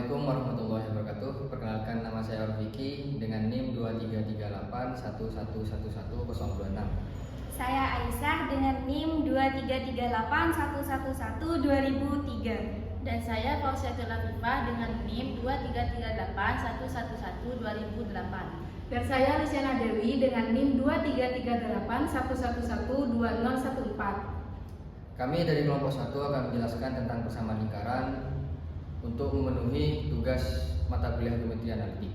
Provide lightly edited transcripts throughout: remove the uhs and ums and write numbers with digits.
Assalamualaikum warahmatullahi wabarakatuh. Perkenalkan, nama saya Orviki dengan NIM 233811111026. Saya Aisyah dengan NIM 233811102003. Dan saya Fauziatul Lafifah dengan NIM 233811112008. Dan saya Luciana Dewi dengan NIM 2338111204. Kami dari kelompok 1 akan menjelaskan tentang persamaan lingkaran untuk memenuhi tugas mata kuliah geometri analitik.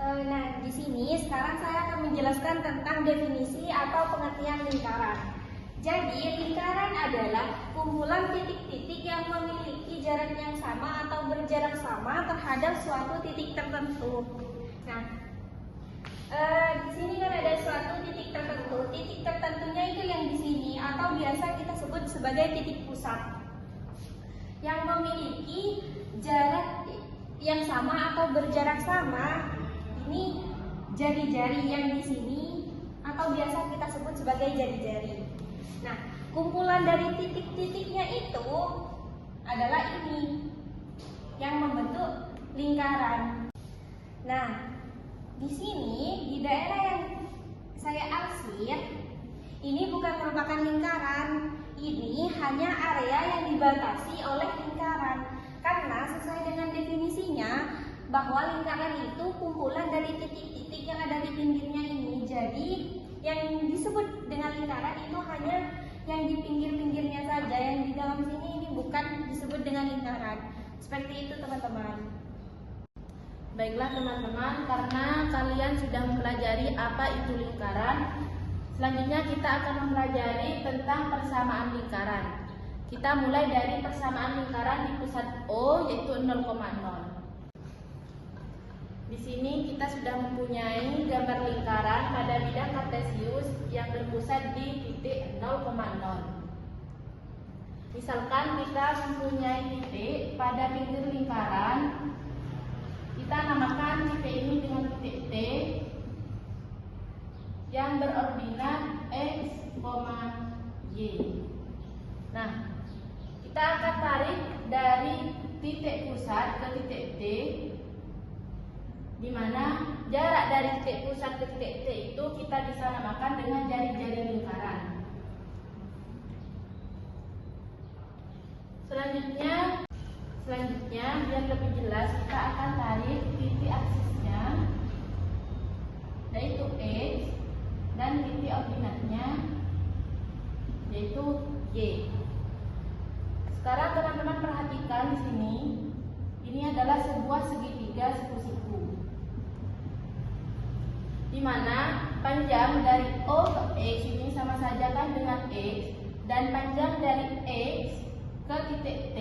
Nah, di sini sekarang saya akan menjelaskan tentang definisi atau pengertian lingkaran. Jadi, lingkaran adalah kumpulan titik-titik yang memiliki jarak yang sama atau berjarak sama terhadap suatu titik tertentu. Nah, di sini kan ada suatu titik tertentu. Titik tertentunya itu yang di sini atau biasa kita sebut sebagai titik pusat, yang memiliki jarak yang sama atau berjarak sama. Ini jari-jari yang di sini atau biasa kita sebut sebagai jari-jari. Nah, kumpulan dari titik-titiknya itu adalah ini yang membentuk lingkaran. Nah, di sini di daerah yang saya arsir ini bukan merupakan lingkaran. Ini hanya area yang dibatasi oleh lingkaran. Karena sesuai dengan definisinya bahwa lingkaran itu kumpulan dari titik-titik yang ada di pinggirnya ini. Jadi yang disebut dengan lingkaran itu hanya yang di pinggir-pinggirnya saja. Yang di dalam sini ini bukan disebut dengan lingkaran. Seperti itu teman-teman. Baiklah teman-teman, karena kalian sudah mempelajari apa itu lingkaran, selanjutnya kita akan mempelajari tentang persamaan lingkaran. Kita mulai dari persamaan lingkaran di pusat O, yaitu 0,0. Di sini kita sudah mempunyai gambar lingkaran pada bidang kartesius yang berpusat di titik 0,0. Misalkan kita mempunyai titik pada pinggir lingkaran, kita namakan titik ini dengan titik T yang berordinat X, Y. Nah, kita akan tarik dari titik pusat ke titik T, di mana jarak dari titik pusat ke titik T itu kita bisa namakan dengan jari-jari lingkaran. Selanjutnya, biar lebih jelas, kita akan tarik titik aksisnya, yaitu X, dan titik ordinatnya, yaitu Y. Sekarang teman-teman perhatikan di sini, ini adalah sebuah segitiga siku-siku, di mana panjang dari O ke X ini sama saja kan dengan X, dan panjang dari X ke titik T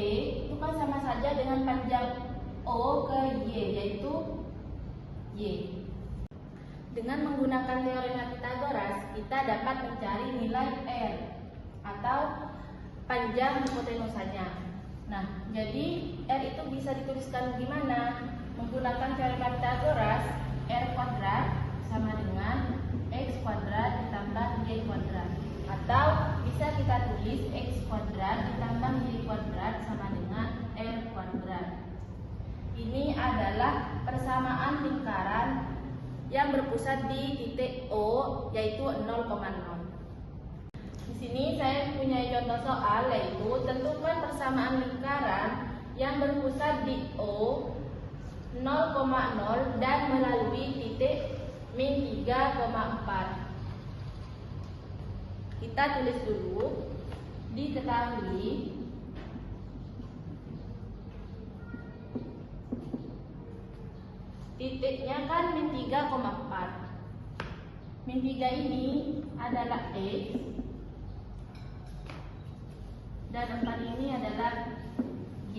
itu kan sama saja dengan panjang O ke Y, yaitu Y. Dengan menggunakan teorema Pythagoras, kita dapat mencari nilai R atau panjang hipotenusanya. Nah, jadi R itu bisa dituliskan gimana? Menggunakan teorema Pythagoras, R kuadrat sama dengan X kuadrat ditambah Y kuadrat. Atau bisa kita tulis X kuadrat ditambah Y kuadrat sama dengan R kuadrat. Ini adalah persamaan lingkaran yang berpusat di titik O, yaitu 0,0. Di sini saya punya contoh soal, yaitu tentukan persamaan lingkaran yang berpusat di O 0,0 dan melalui titik min 3,4. Kita tulis dulu, diketahui titiknya kan min 3,4. Min 3 ini adalah X dan 4 ini adalah Y.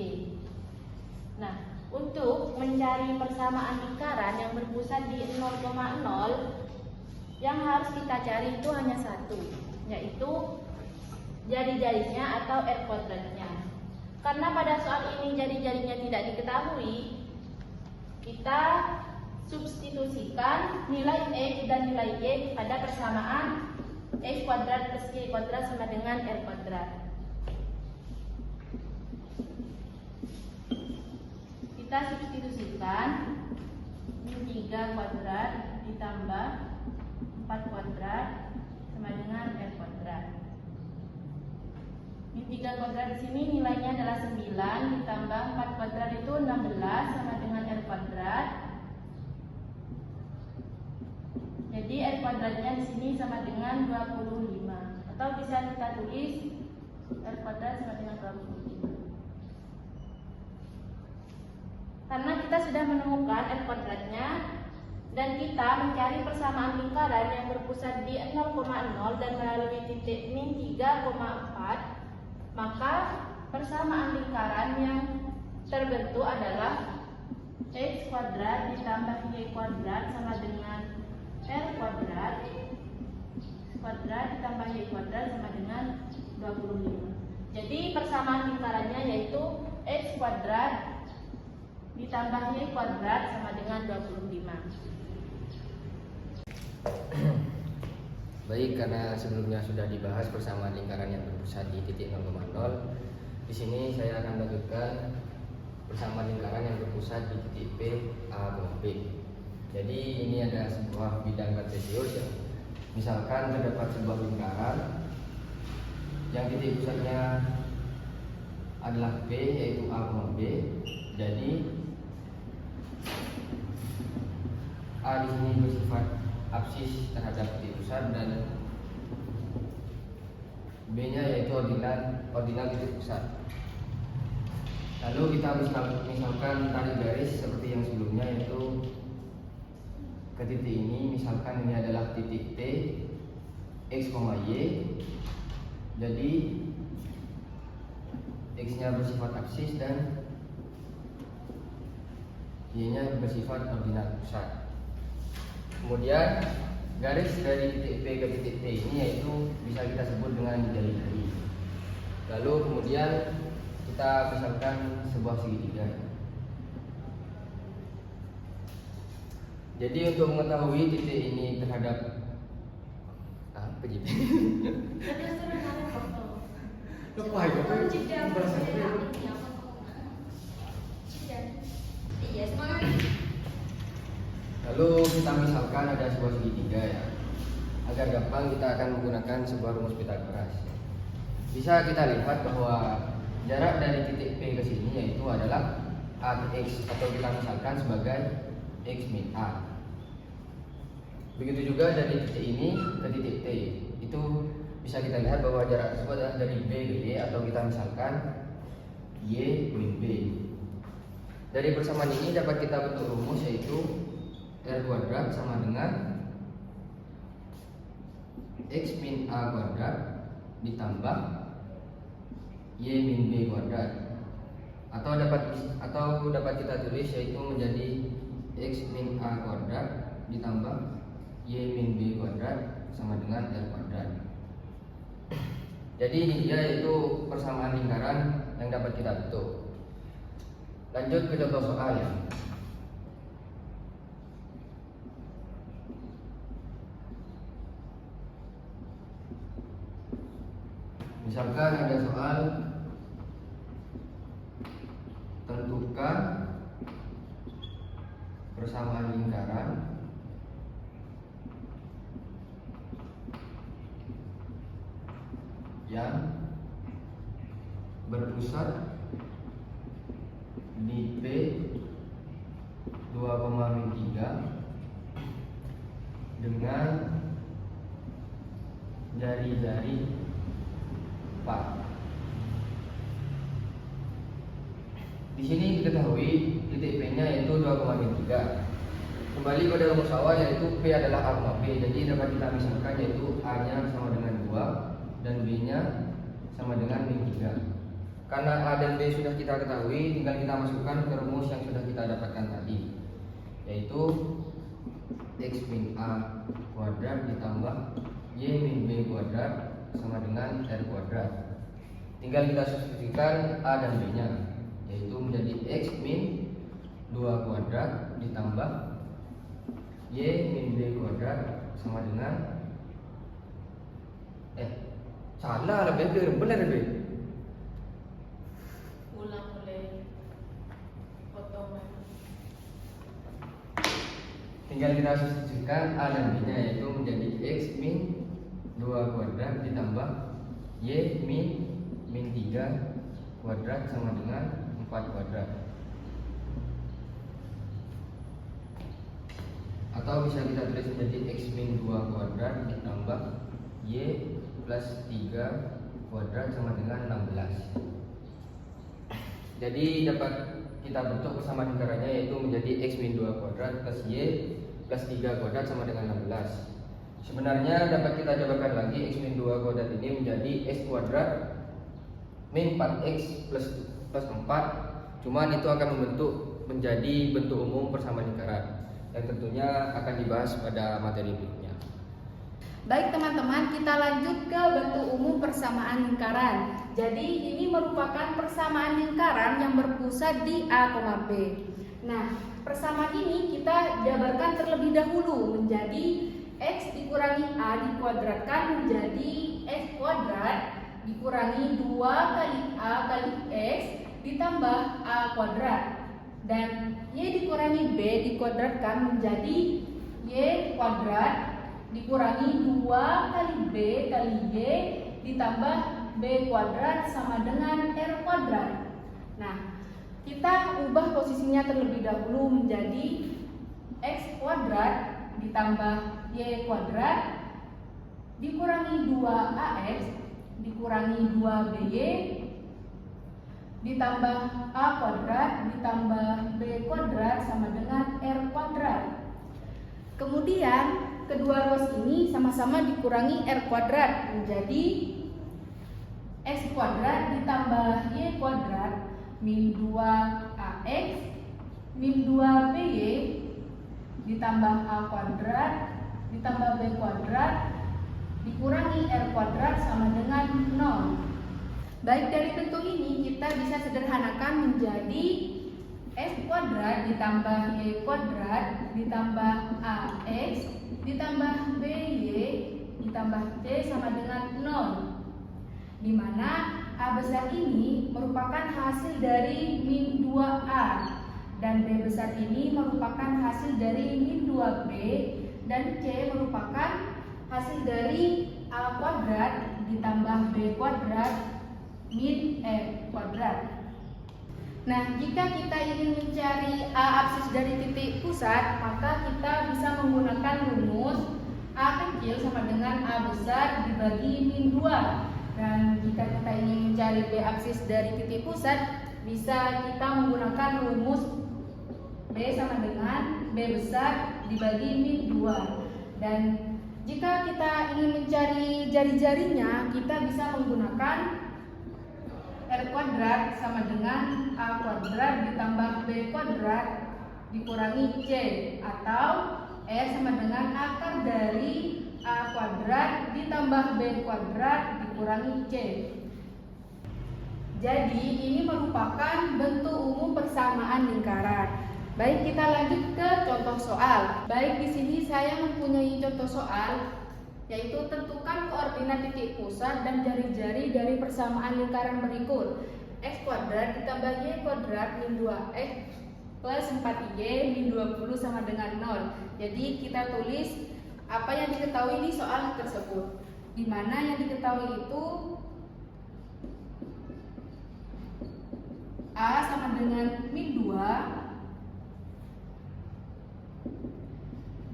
Nah, untuk mencari persamaan lingkaran yang berpusat di 0,0, yang harus kita cari itu hanya satu, yaitu jari-jarinya atau R kuadratnya. Karena pada soal ini jari-jarinya tidak diketahui, kita substitusikan nilai X dan nilai Y pada persamaan X kuadrat plus Y kuadrat sama dengan R kuadrat. kita substitusikan min 3 kuadrat ditambah 4 kuadrat sama dengan R kuadrat. Min 3 kuadrat di sini nilainya adalah 9 ditambah 4 kuadrat itu 16 sama dengan R kuadrat. Jadi R kuadratnya di sini sama dengan 25, atau bisa kita tulis R kuadrat sama dengan 25. Karena kita sudah menemukan R kuadratnya dan kita mencari persamaan lingkaran yang berpusat di 0,0 dan melalui titik min 3,4, maka persamaan lingkaran yang terbentuk adalah X kuadrat ditambah Y kuadrat sama dengan R kuadrat ditambah Y kuadrat sama dengan 25. Jadi persamaan lingkarannya yaitu X kuadrat ditambah Y kuadrat sama dengan 25. Baik, karena sebelumnya sudah dibahas persamaan lingkaran yang berpusat di titik 0,0, di sini saya akan lanjutkan persamaan lingkaran yang berpusat di titik P, A, B. Jadi ini ada sebuah bidang kartesius ya. Misalkan terdapat sebuah lingkaran yang titik pusatnya adalah P, yaitu A, B. Jadi A di sini bersifat absis terhadap titik pusat dan B-nya yaitu ordinal titik pusat. Lalu kita misalkan tarik garis seperti yang sebelumnya, yaitu ke titik ini, misalkan ini adalah titik T, X, Y. Jadi X-nya bersifat absis dan Y-nya bersifat ordinal pusat. Kemudian garis dari titik P ke titik T ini yaitu bisa kita sebut dengan jari-jari. Lalu kemudian kita misalkan sebuah segitiga. Jadi untuk mengetahui titik ini terhadap apa gitu? Lupa ya, Iya, semangat. Lalu kita misalkan ada sebuah segitiga ya. Agar gampang kita akan menggunakan sebuah rumus Pythagoras. Bisa kita lihat bahwa jarak dari titik P ke sini yaitu adalah AX, atau kita misalkan sebagai X min A. Begitu juga dari titik ini ke titik T. Itu bisa kita lihat bahwa jarak tersebut adalah dari B ke D, atau kita misalkan Y min B. Dari persamaan ini dapat kita bentuk rumus yaitu R kuadrat sama dengan X min A kuadrat ditambah Y min B kuadrat, atau dapat kita tulis yaitu menjadi X min A kuadrat ditambah Y min B kuadrat sama dengan R kuadrat. Jadi ini dia yaitu persamaan lingkaran yang dapat kita bentuk. Lanjut ke contoh soal ya. Misalkan ada soal tentukan persamaan lingkaran yang berpusat di P 2,3 dengan jari-jari 4. Di sini diketahui titik P-nya yaitu 2,3. Kembali pada rumus awal yaitu P adalah A, B. Jadi dapat kita misalkan yaitu A-nya sama dengan 2 dan B-nya sama dengan min 3. Karena A dan B sudah kita ketahui, tinggal kita masukkan ke rumus yang sudah kita dapatkan tadi, yaitu X min A kuadrat ditambah Y min B kuadrat sama dengan R kuadrat. Tinggal kita substitusikan A dan B nya, yaitu menjadi X min 2 kuadrat ditambah Y min B kuadrat sama dengan salah lah, benar B. Ulang oleh potong. tinggal kita substitusikan A dan B nya, yaitu menjadi X min 2 kuadrat ditambah Y min 3 kuadrat sama dengan 4 kuadrat. Atau bisa kita tulis menjadi X min 2 kuadrat ditambah Y plus 3 kuadrat sama dengan 16. Jadi dapat kita bentuk persamaan lingkarannya, yaitu menjadi X min 2 kuadrat plus Y plus 3 kuadrat sama dengan 16. Sebenarnya dapat kita jabarkan lagi X min 2 kuadrat ini menjadi X kuadrat min 4X plus 4. Cuman itu akan membentuk menjadi bentuk umum persamaan lingkaran yang tentunya akan dibahas pada materi berikutnya. Baik teman-teman, kita lanjut ke bentuk umum persamaan lingkaran. Jadi ini merupakan persamaan lingkaran yang berpusat di A, B. Nah, persamaan ini kita jabarkan terlebih dahulu menjadi X dikurangi A dikuadratkan menjadi X kuadrat dikurangi 2 kali A kali X ditambah A kuadrat, dan Y dikurangi B dikuadratkan menjadi Y kuadrat dikurangi 2 kali B kali Y ditambah B kuadrat sama dengan R kuadrat. Nah, kita ubah posisinya terlebih dahulu menjadi X kuadrat ditambah Y kuadrat dikurangi 2AX dikurangi 2BY ditambah A kuadrat ditambah B kuadrat sama dengan R kuadrat. Kemudian kedua ruas ini sama-sama dikurangi R kuadrat menjadi X kuadrat ditambah Y kuadrat min 2AX min 2BY ditambah A kuadrat ditambah B kuadrat dikurangi R kuadrat sama dengan 0. Baik, dari bentuk ini kita bisa sederhanakan menjadi X kuadrat ditambah Y kuadrat ditambah AX ditambah BY ditambah C sama dengan 0, di mana A besar ini merupakan hasil dari min 2A dan B besar ini merupakan hasil dari min 2B dan C merupakan hasil dari A kuadrat ditambah B kuadrat min F kuadrat. Nah, jika kita ingin mencari A absis dari titik pusat, maka kita bisa menggunakan rumus A kecil sama dengan A besar dibagi min 2. Dan jika kita ingin mencari B absis dari titik pusat, bisa kita menggunakan rumus B sama dengan B besar dibagi min 2. Dan jika kita ingin mencari jari-jarinya, kita bisa menggunakan R kuadrat sama dengan A kuadrat ditambah B kuadrat dikurangi C, atau R sama dengan akar dari A kuadrat ditambah B kuadrat dikurangi C. Jadi ini merupakan bentuk umum persamaan lingkaran. Baik, kita lanjut ke contoh soal. Baik, di sini saya mempunyai contoh soal, yaitu tentukan koordinat titik pusat dan jari-jari dari persamaan lingkaran berikut. X kuadrat ditambah Y kuadrat min 2X plus 4Y min 20 sama dengan 0. Jadi kita tulis apa yang diketahui di soal tersebut, di mana yang diketahui itu A sama dengan min 2,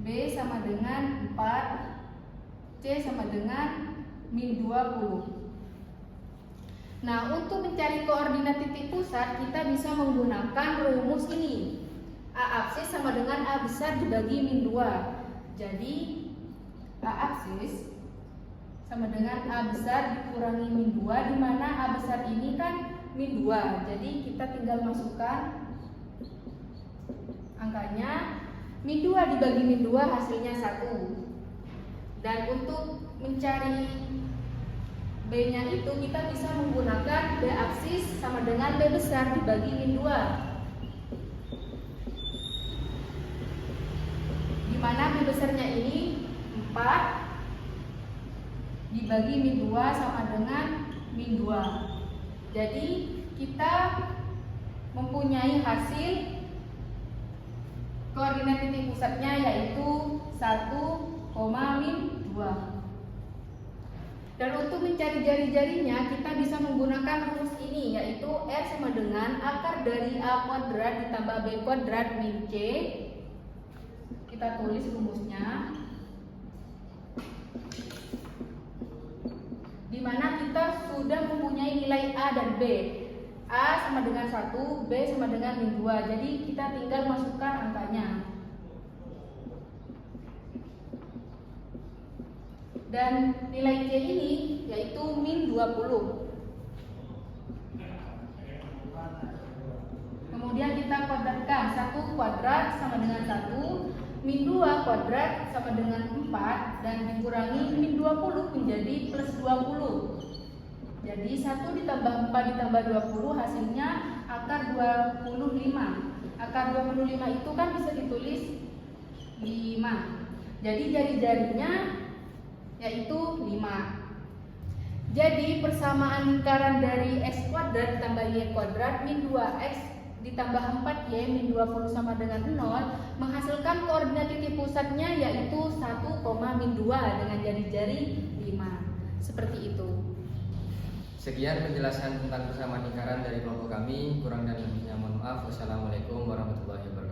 B sama dengan 4, C sama dengan min 20. Nah, untuk mencari koordinat titik pusat, kita bisa menggunakan rumus ini. A absis sama dengan A besar dibagi min 2. Jadi, A absis sama dengan A besar dikurangi min 2, di mana A besar ini kan min 2. Jadi, kita tinggal masukkan angkanya. Min 2 dibagi min 2 hasilnya 1. Dan untuk mencari B-nya itu kita bisa menggunakan B absis sama dengan B besar dibagi min 2, di mana B besarnya ini 4 dibagi min 2 sama dengan min 2. Jadi kita mempunyai hasil koordinat titik pusatnya yaitu 1,-2. Dan untuk mencari jari-jarinya kita bisa menggunakan rumus ini, yaitu R sama dengan akar dari A kuadrat ditambah B kuadrat min C. Kita tulis rumusnya, di mana kita sudah mempunyai nilai A dan B. A sama dengan 1, B sama dengan min 2. Jadi kita tinggal masukkan angkanya. Dan nilai C ini yaitu min 20. Kemudian kita kuadratkan, 1 kuadrat sama dengan 1, min 2 kuadrat sama dengan 4, dan dikurangi min 20 menjadi plus 20. Jadi 1 ditambah 4 ditambah 20 hasilnya akar 25. Akar 25 itu kan bisa ditulis 5. Jadi jari-jarinya yaitu 5. Jadi persamaan lingkaran dari x kuadrat ditambah y kuadrat min 2x ditambah 4y min 20 sama dengan 0 menghasilkan koordinat titik pusatnya yaitu 1,-2 dengan jari-jari 5. Seperti itu. Sekian penjelasan tentang persamaan lingkaran dari kelompok kami. Kurang dan lebihnya mohon maaf. Wassalamualaikum warahmatullahi wabarakatuh.